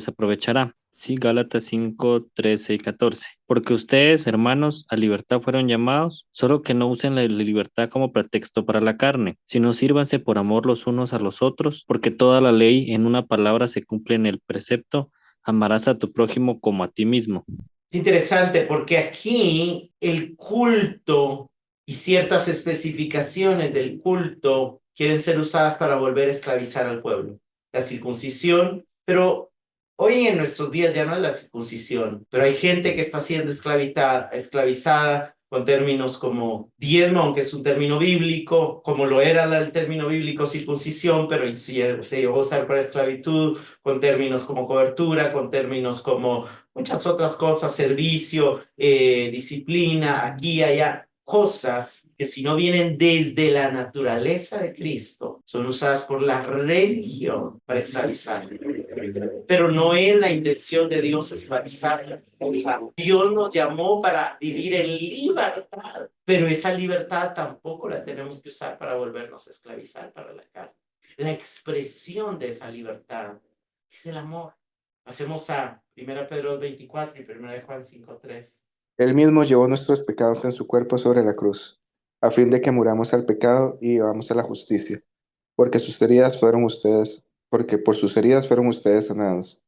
aprovechará. Sí, Gálatas 5, 13 y 14. Porque ustedes, hermanos, a libertad fueron llamados, solo que no usen la libertad como pretexto para la carne, sino sírvanse por amor los unos a los otros, porque toda la ley en una palabra se cumple en el precepto: amarás a tu prójimo como a ti mismo. Es interesante porque aquí el culto y ciertas especificaciones del culto quieren ser usadas para volver a esclavizar al pueblo. La circuncisión, pero hoy en nuestros días ya no es la circuncisión, pero hay gente que está siendo esclavizada con términos como diezmo, aunque es un término bíblico, como lo era el término bíblico circuncisión, pero se llegó a usar para esclavitud, con términos como cobertura, con términos como muchas otras cosas, servicio, disciplina, aquí y allá, cosas que si no vienen desde la naturaleza de Cristo, son usadas por la religión para esclavizar. Pero no es la intención de Dios esclavizar. Dios nos llamó para vivir en libertad, pero esa libertad tampoco la tenemos que usar para volvernos a esclavizar para la carne. La expresión de esa libertad es el amor. Hacemos a 1 Pedro 24 y 1 Juan 5:3. Él mismo llevó nuestros pecados en su cuerpo sobre la cruz, a fin de que muramos al pecado y vivamos a la justicia, porque por sus heridas fueron ustedes sanados.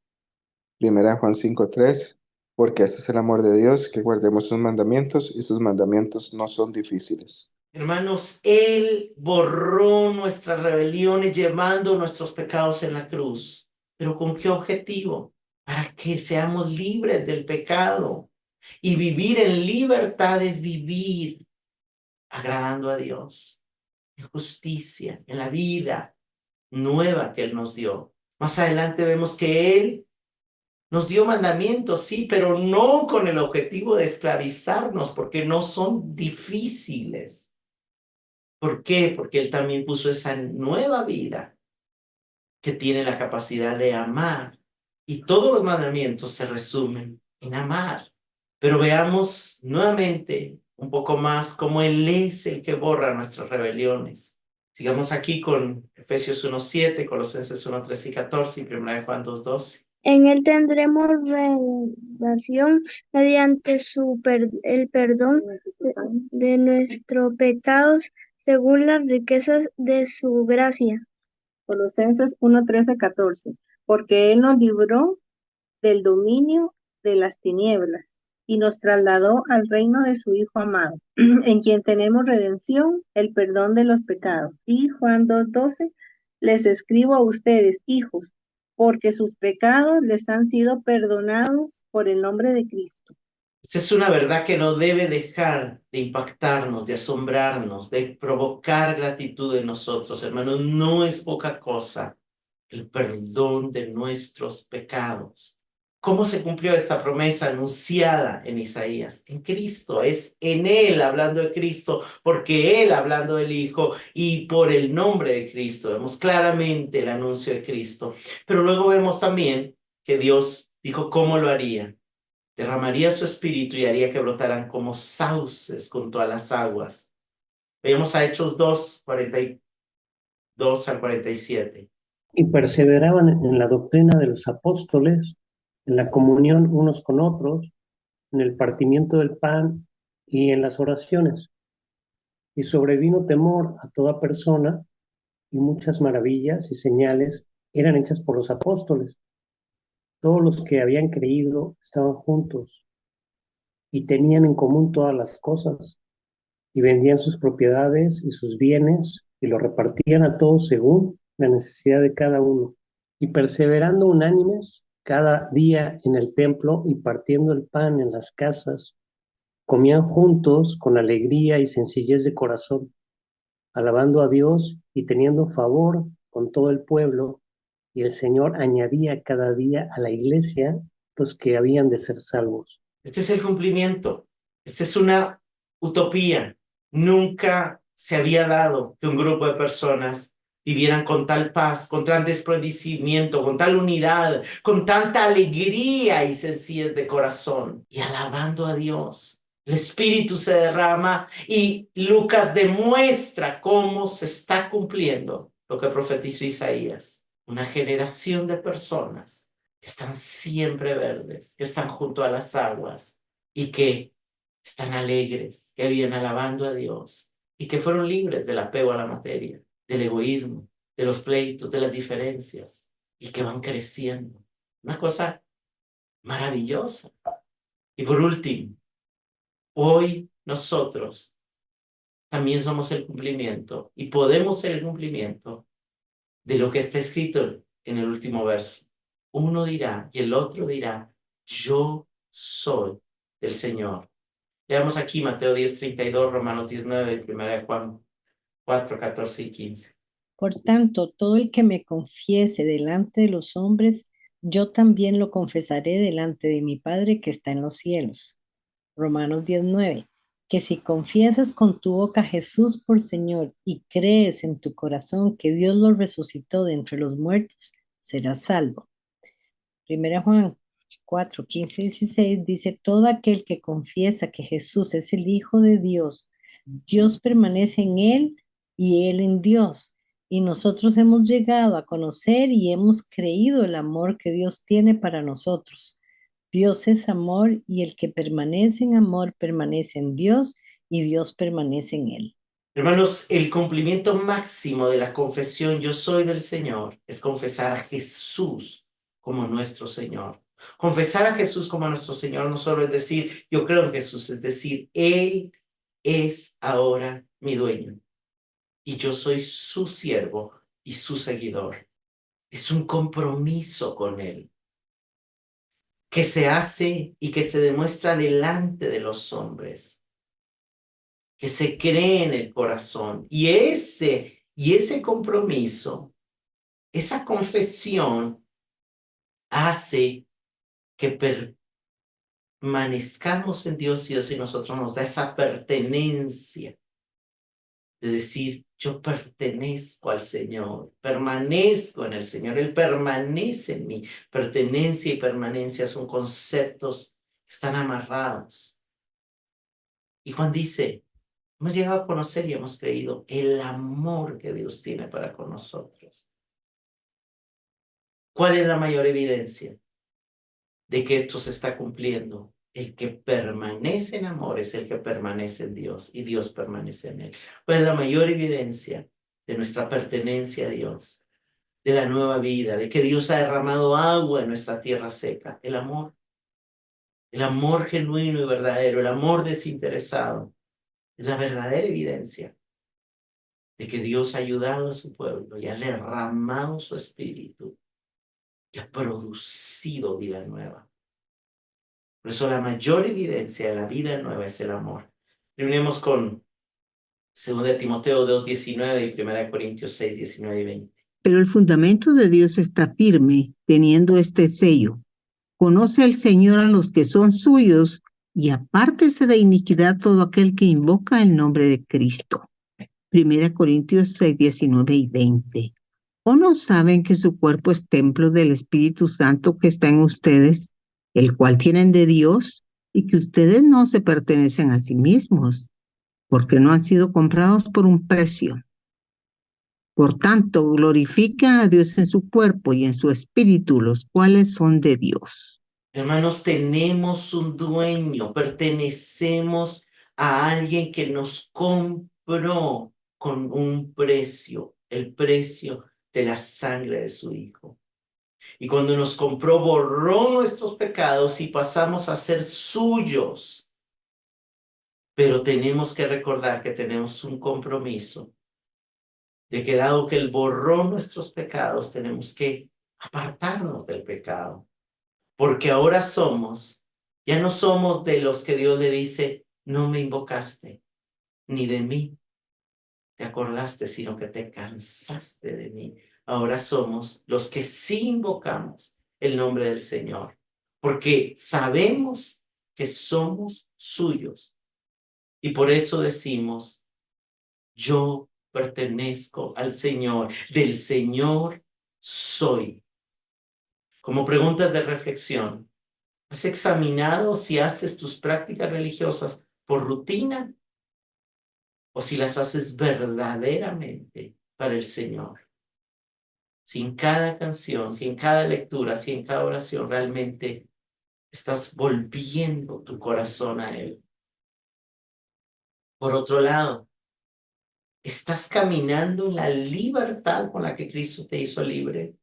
1 Juan 5:3, porque este es el amor de Dios, que guardemos sus mandamientos, y sus mandamientos no son difíciles. Hermanos, Él borró nuestras rebeliones llevando nuestros pecados en la cruz. ¿Pero con qué objetivo? Para que seamos libres del pecado. Y vivir en libertad es vivir agradando a Dios, en justicia, en la vida, nueva que Él nos dio. Más adelante vemos que Él nos dio mandamientos, sí, pero no con el objetivo de esclavizarnos, porque no son difíciles. ¿Por qué? Porque Él también puso esa nueva vida que tiene la capacidad de amar. Y todos los mandamientos se resumen en amar. Pero veamos nuevamente un poco más cómo Él es el que borra nuestras rebeliones. Sigamos aquí con Efesios 1:7, Colosenses 1:13 y 14 y 1 Juan 2:12. En él tendremos redención mediante el perdón de nuestros pecados según las riquezas de su gracia. Colosenses 1:13-14, porque Él nos libró del dominio de las tinieblas y nos trasladó al reino de su Hijo amado, en quien tenemos redención, el perdón de los pecados. Y Juan 2:12, les escribo a ustedes, hijos, porque sus pecados les han sido perdonados por el nombre de Cristo. Esta es una verdad que no debe dejar de impactarnos, de asombrarnos, de provocar gratitud en nosotros, hermanos. No es poca cosa el perdón de nuestros pecados. ¿Cómo se cumplió esta promesa anunciada en Isaías? En Cristo, es en Él hablando de Cristo, porque Él hablando del Hijo y por el nombre de Cristo. Vemos claramente el anuncio de Cristo. Pero luego vemos también que Dios dijo cómo lo haría. Derramaría su espíritu y haría que brotaran como sauces junto a las aguas. Veamos a Hechos 2:42-47. Y perseveraban en la doctrina de los apóstoles, en la comunión unos con otros, en el partimiento del pan y en las oraciones. Y sobrevino temor a toda persona, y muchas maravillas y señales eran hechas por los apóstoles. Todos los que habían creído estaban juntos y tenían en común todas las cosas, y vendían sus propiedades y sus bienes y los repartían a todos según la necesidad de cada uno. Y perseverando unánimes cada día en el templo y partiendo el pan en las casas, comían juntos con alegría y sencillez de corazón, alabando a Dios y teniendo favor con todo el pueblo, y el Señor añadía cada día a la iglesia los que habían de ser salvos. Este es el cumplimiento. Esta es una utopía. Nunca se había dado que un grupo de personas vivieran con tal paz, con tal desprendimiento, con tal unidad, con tanta alegría y sencillez de corazón y alabando a Dios. El Espíritu se derrama y Lucas demuestra cómo se está cumpliendo lo que profetizó Isaías. Una generación de personas que están siempre verdes, que están junto a las aguas y que están alegres, que viven alabando a Dios y que fueron libres del apego a la materia, del egoísmo, de los pleitos, de las diferencias y que van creciendo. Una cosa maravillosa. Y por último, hoy nosotros también somos el cumplimiento y podemos ser el cumplimiento de lo que está escrito en el último verso. Uno dirá y el otro dirá, yo soy del Señor. Veamos aquí Mateo 10:32, Romanos 19, 1 Juan 4, 14 y 15. Por tanto, todo el que me confiese delante de los hombres, yo también lo confesaré delante de mi Padre que está en los cielos. Romanos 19. Que si confiesas con tu boca a Jesús por Señor y crees en tu corazón que Dios lo resucitó de entre los muertos, serás salvo. 1 Juan 4, 15 y 16 dice, todo aquel que confiesa que Jesús es el Hijo de Dios, Dios permanece en él y él en Dios. Y nosotros hemos llegado a conocer y hemos creído el amor que Dios tiene para nosotros. Dios es amor y el que permanece en amor permanece en Dios y Dios permanece en él. Hermanos, el cumplimiento máximo de la confesión yo soy del Señor es confesar a Jesús como nuestro Señor. Confesar a Jesús como nuestro Señor no solo es decir yo creo en Jesús, es decir, Él es ahora mi dueño y yo soy su siervo y su seguidor. Es un compromiso con Él que se hace y que se demuestra delante de los hombres, que se cree en el corazón. Y ese compromiso esa confesión hace que permanezcamos en Dios y Dios en nosotros nos da esa pertenencia de decir, yo pertenezco al Señor, permanezco en el Señor, Él permanece en mí. Pertenencia y permanencia son conceptos que están amarrados. Y Juan dice, hemos llegado a conocer y hemos creído el amor que Dios tiene para con nosotros. ¿Cuál es la mayor evidencia de que esto se está cumpliendo? El que permanece en amor es el que permanece en Dios y Dios permanece en él. Pues la mayor evidencia de nuestra pertenencia a Dios, de la nueva vida, de que Dios ha derramado agua en nuestra tierra seca, el amor genuino y verdadero, el amor desinteresado, es la verdadera evidencia de que Dios ha ayudado a su pueblo y ha derramado su espíritu y ha producido vida nueva. Por eso la mayor evidencia de la vida nueva es el amor. Terminemos con 2 Timoteo 2:19 y 1 Corintios 6:19 y 20. Pero el fundamento de Dios está firme, teniendo este sello. Conoce el Señor a los que son suyos y apártese de iniquidad todo aquel que invoca el nombre de Cristo. 1 Corintios 6:19 y 20. ¿O no saben que su cuerpo es templo del Espíritu Santo que está en ustedes, el cual tienen de Dios, y que ustedes no se pertenecen a sí mismos, porque no han sido comprados por un precio? Por tanto, glorifican a Dios en su cuerpo y en su espíritu, los cuales son de Dios. Hermanos, tenemos un dueño, pertenecemos a alguien que nos compró con un precio, el precio de la sangre de su Hijo. Y cuando nos compró, borró nuestros pecados y pasamos a ser suyos. Pero tenemos que recordar que tenemos un compromiso de que dado que Él borró nuestros pecados, tenemos que apartarnos del pecado. Porque ahora ya no somos de los que Dios le dice, no me invocaste, ni de mí te acordaste, sino que te cansaste de mí. Ahora somos los que sí invocamos el nombre del Señor, porque sabemos que somos suyos. Y por eso decimos, yo pertenezco al Señor, del Señor soy. Como preguntas de reflexión, ¿has examinado si haces tus prácticas religiosas por rutina o si las haces verdaderamente para el Señor? Si en cada canción, si en cada lectura, si en cada oración realmente estás volviendo tu corazón a Él. Por otro lado, ¿estás caminando en la libertad con la que Cristo te hizo libre?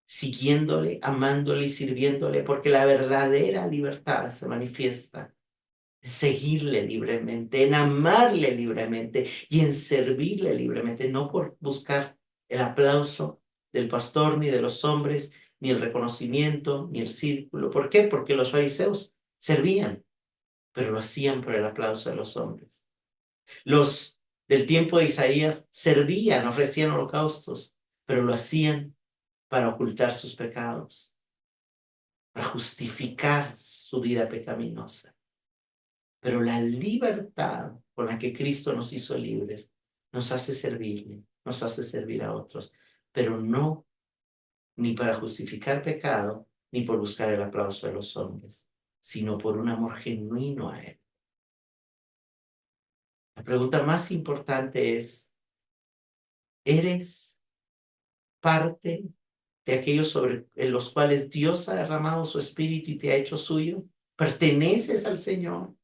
Siguiéndole, amándole y sirviéndole, porque la verdadera libertad se manifiesta en seguirle libremente, en amarle libremente y en servirle libremente, no por buscar el aplauso del pastor ni de los hombres, ni el reconocimiento, ni el círculo. ¿Por qué? Porque los fariseos servían, pero lo hacían por el aplauso de los hombres. Los del tiempo de Isaías servían, ofrecían holocaustos, pero lo hacían para ocultar sus pecados, para justificar su vida pecaminosa. Pero la libertad con la que Cristo nos hizo libres nos hace servirle, nos hace servir a otros, pero no ni para justificar pecado, ni por buscar el aplauso de los hombres, sino por un amor genuino a Él. La pregunta más importante es, ¿eres parte de aquellos en los cuales Dios ha derramado su espíritu y te ha hecho suyo? ¿Perteneces al Señor?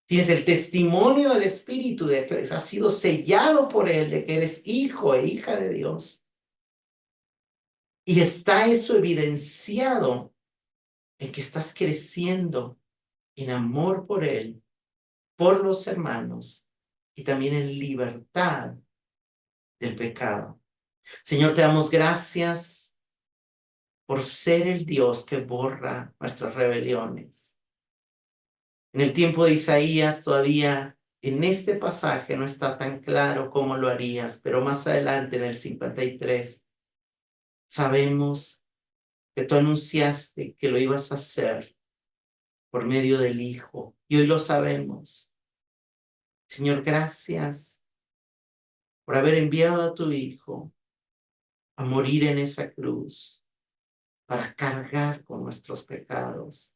¿Tienes el testimonio del Espíritu de que has sido sellado por Él, de que eres hijo e hija de Dios? Y está eso evidenciado en que estás creciendo en amor por Él, por los hermanos y también en libertad del pecado. Señor, te damos gracias por ser el Dios que borra nuestras rebeliones. En el tiempo de Isaías todavía En este pasaje no está tan claro cómo lo harías, pero más adelante en el 53 sabemos que tú anunciaste que lo ibas a hacer por medio del Hijo, y hoy lo sabemos. Señor, gracias por haber enviado a tu Hijo a morir en esa cruz para cargar con nuestros pecados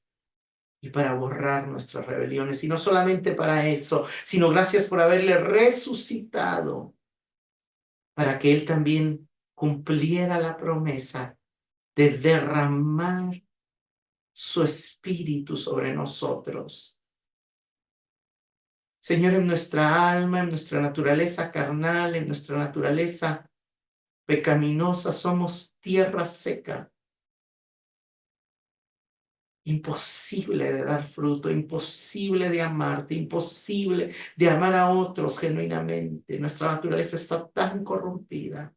y para borrar nuestras rebeliones. Y no solamente para eso, sino gracias por haberle resucitado para que Él también cumpliera la promesa de derramar su espíritu sobre nosotros. Señor, en nuestra alma, en nuestra naturaleza carnal, en nuestra naturaleza pecaminosa, somos tierra seca. Imposible de dar fruto, imposible de amarte, imposible de amar a otros genuinamente. Nuestra naturaleza está tan corrompida.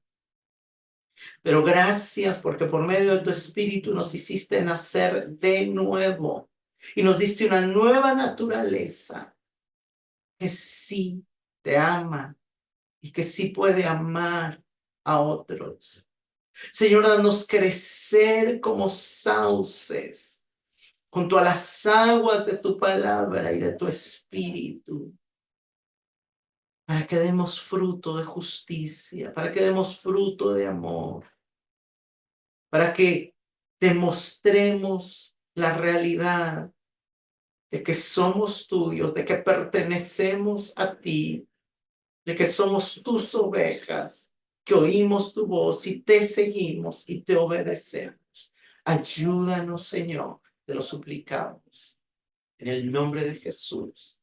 Pero gracias porque por medio de tu espíritu nos hiciste nacer de nuevo y nos diste una nueva naturaleza que sí te ama y que sí puede amar a otros. Señor, danos crecer como sauces junto a las aguas de tu palabra y de tu espíritu, para que demos fruto de justicia, para que demos fruto de amor, para que demostremos la realidad de que somos tuyos, de que pertenecemos a ti, de que somos tus ovejas, que oímos tu voz y te seguimos y te obedecemos. Ayúdanos, Señor, te lo suplicamos. En el nombre de Jesús.